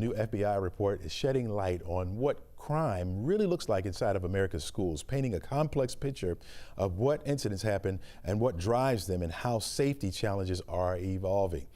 New FBI report is shedding light on what crime really looks like inside of America's schools, painting a complex picture of what incidents happen and what drives them and how safety challenges are evolving.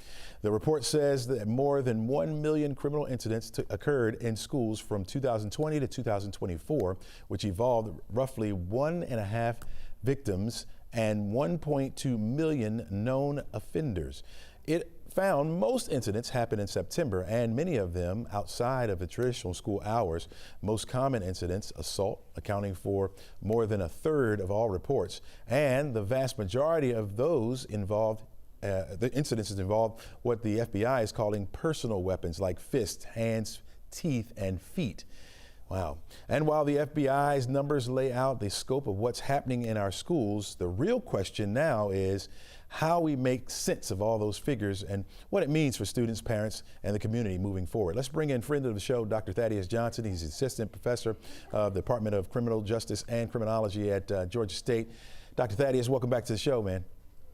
The report says that more than 1 million criminal incidents occurred in schools from 2020 to 2024, which involved roughly 1.5 victims and 1.2 million known offenders. It found most incidents happen in September, and many of them outside of the traditional school hours. Most common incidents, assault, accounting for more than 1/3 of all reports, and the vast majority of those involved the incidences involved what the FBI is calling personal weapons like fists, hands, teeth, and feet. Wow. And while the FBI's numbers lay out the scope of what's happening in our schools, the real question now is how we make sense of all those figures and what it means for students, parents, and the community moving forward. Let's bring in friend of the show, Dr. Thaddeus Johnson. He's assistant professor of the Department of Criminal Justice and Criminology at Georgia State. Dr. Thaddeus, welcome back to the show, man.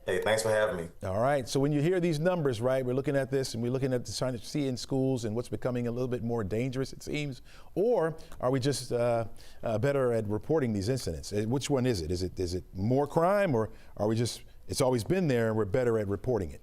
Hey, thanks for having me. All right. So when you hear these numbers, right, we're looking at this and we're looking at trying to see in schools and what's becoming a little bit more dangerous, it seems, or are we just better at reporting these incidents? Which one is it? Is it more crime, or are we just, it's always been there and we're better at reporting it?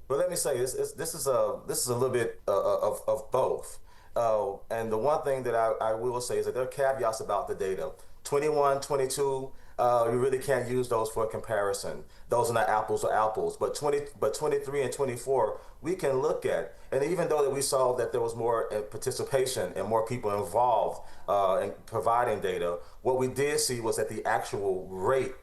Well, let me say this is a little bit of both. And the one thing that I will say is that there are caveats about the data. 21, 22. You really can't use those for a comparison. Those are not apples to apples. But 23 and 24, we can look at. And even though that we saw that there was more participation and more people involved in providing data, what we did see was that the actual rate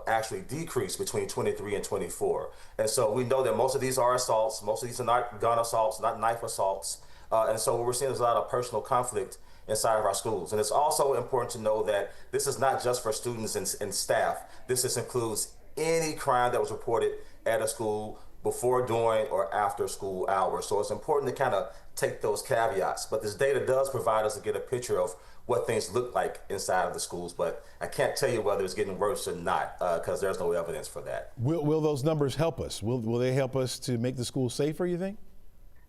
actually decreased between 23 and 24. And so we know that most of these are assaults. Most of these are not gun assaults, not knife assaults. And so what we're seeing is a lot of personal conflict inside of our schools. And it's also important to know that this is not just for students and staff. This includes any crime that was reported at a school before, during, or after school hours. So it's important to kind of take those caveats. But this data does provide us to get a picture of what things look like inside of the schools. But I can't tell you whether it's getting worse or not, because there's no evidence for that. Will those numbers help us? Will they help us to make the schools safer, you think?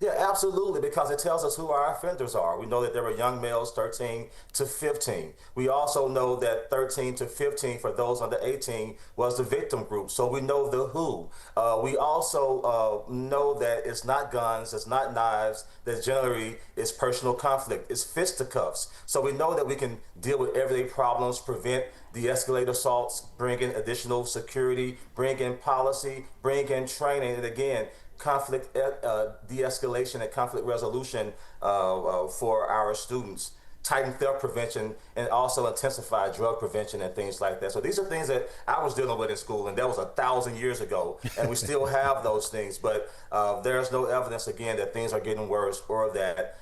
Yeah, absolutely, because it tells us who our offenders are. We know that there were young males 13 to 15. We also know that 13 to 15 for those under 18 was the victim group, so we know the who. We also know that it's not guns, it's not knives, that generally is personal conflict, it's fisticuffs. So we know that we can deal with everyday problems, prevent de-escalate assaults, bring in additional security, bring in policy, bring in training, and again, conflict de-escalation and conflict resolution for our students, tighten theft prevention, and also intensify drug prevention and things like that. So these are things that I was dealing with in school, and that was 1,000 years ago, and we still have those things, but there's no evidence, again, that things are getting worse or that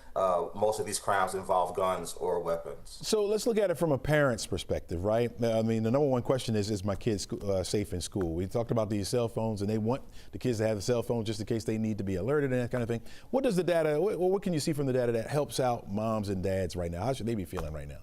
most of these crimes involve guns or weapons. So let's look at it from a parent's perspective, right? I mean, the number one question is my kid safe in school? We talked about these cell phones, and they want the kids to have the cell phone just in case they need to be alerted and that kind of thing. What does the data, what can you see from the data that helps out moms and dads right now? How should they be feeling right now?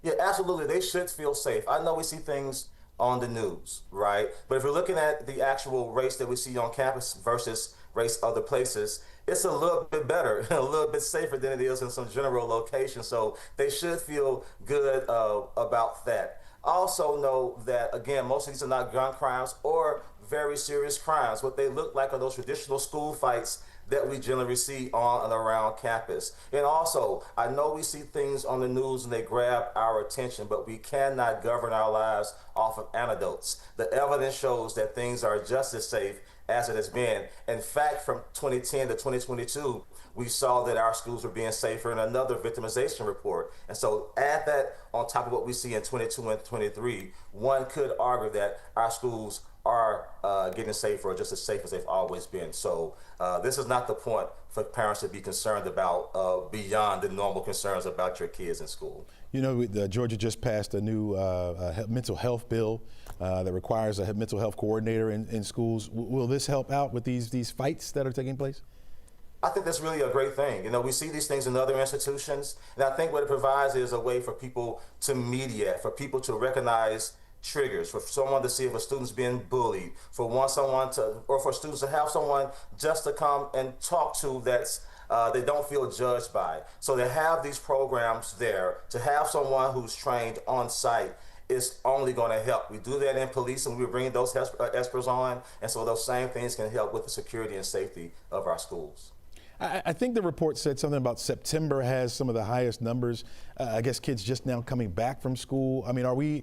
Yeah, absolutely. They should feel safe. I know we see things on the news, right? But if we're looking at the actual race that we see on campus versus race other places, it's a little bit better, a little bit safer than it is in some general locations. So they should feel good about that. Also know that, again, most of these are not gun crimes or very serious crimes. What they look like are those traditional school fights that we generally see on and around campus. And also, I know we see things on the news and they grab our attention, but we cannot govern our lives off of anecdotes. The evidence shows that things are just as safe as it has been. In fact, from 2010 to 2022, we saw that our schools were being safer in another victimization report. And so add that on top of what we see in 22 and 23, one could argue that our schools are getting safer or just as safe as they've always been. So this is not the point for parents to be concerned about beyond the normal concerns about your kids in school. You know, Georgia just passed a new mental health bill that requires a mental health coordinator in schools. Will this help out with these fights that are taking place? I think that's really a great thing. You know, we see these things in other institutions, and I think what it provides is a way for people to mediate, for people to recognize triggers, for someone to see if a student's being bullied, for students to have someone just to come and talk to that's they don't feel judged by. So to have these programs there, to have someone who's trained on site, is only going to help. We do that in police, and we're bringing those experts on, and so those same things can help with the security and safety of our schools. I think the report said something about September has some of the highest numbers. I guess kids just now coming back from school. I mean, are we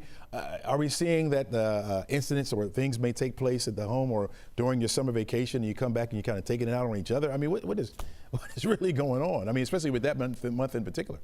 seeing that incidents or things may take place at the home or during your summer vacation, and you come back and you're kind of taking it out on each other? I mean, what is really going on? I mean, especially with that month in particular.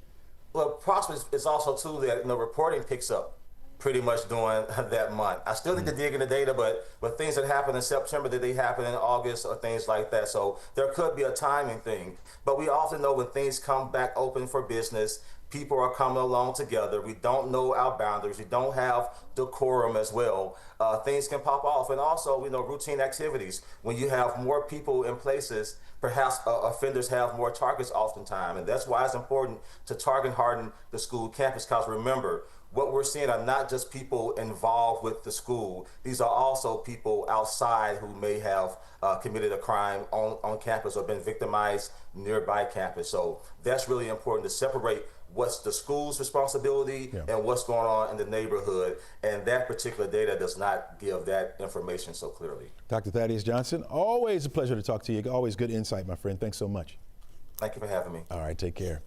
Well, possibly it's also too that reporting picks up pretty much during that month. I still need to dig in the data, but things that happen in September, did they happen in August or things like that? So there could be a timing thing. But we often know when things come back open for business, people are coming along together. We don't know our boundaries. We don't have decorum as well. Things can pop off. And also, routine activities. When you have more people in places, perhaps offenders have more targets oftentimes. And that's why it's important to target harden the school campus, because remember, what we're seeing are not just people involved with the school. These are also people outside who may have committed a crime on campus or been victimized nearby campus. So that's really important to separate what's the school's responsibility and what's going on in the neighborhood. And that particular data does not give that information so clearly. Dr. Thaddeus Johnson, always a pleasure to talk to you. Always good insight, my friend. Thanks so much. Thank you for having me. All right, take care.